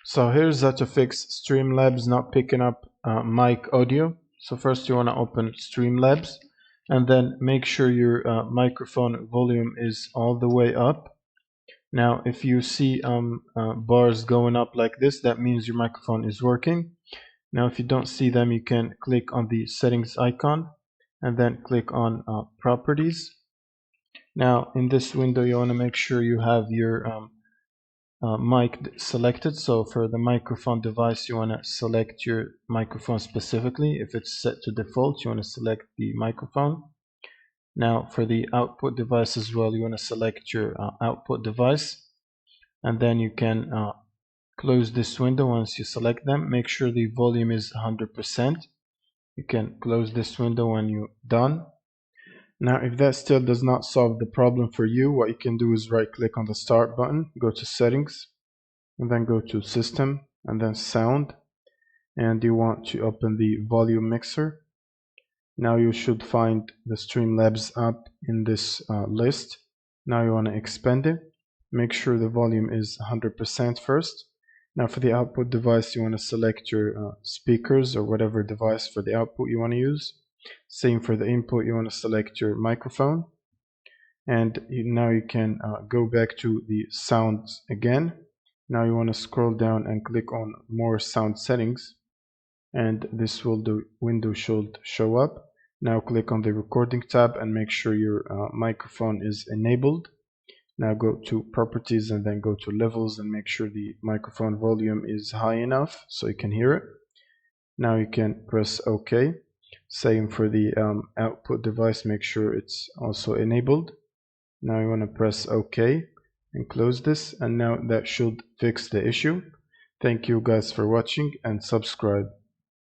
So here's how to fix Streamlabs not picking up mic audio. So first you want to open Streamlabs and then make sure your microphone volume is all the way up. Now if you see bars going up like this, that means your microphone is working. Now if you don't see them, you can click on the settings icon and then click on properties. Now in this window you want to make sure you have your mic selected. So for the microphone device, you want to select your microphone specifically. If it's set to default, you want to select the microphone. Now for the output device as well, you want to select your output device, and then you can close this window once you select them. Make sure the volume is 100%. You can close this window when you're done. Now if that still does not solve the problem for you, what you can do is right click on the start button, go to settings, and then go to system and then sound, and you want to open the volume mixer. Now you should find the Streamlabs app in this list. Now you want to expand it. Make sure the volume is 100% first. Now for the output device, you want to select your speakers or whatever device for the output you want to use. Same for the input, you want to select your microphone. And now you can go back to the sounds again. Now you want to scroll down and click on more sound settings, and this will the window should show up. Now click on the recording tab and make sure your microphone is enabled. Now go to properties and then go to levels and make sure the microphone volume is high enough so you can hear it. Now you can press OK. Same for the output device, make sure it's also enabled. Now you want to press OK and close this, and now that should fix the issue. Thank you guys for watching and subscribe.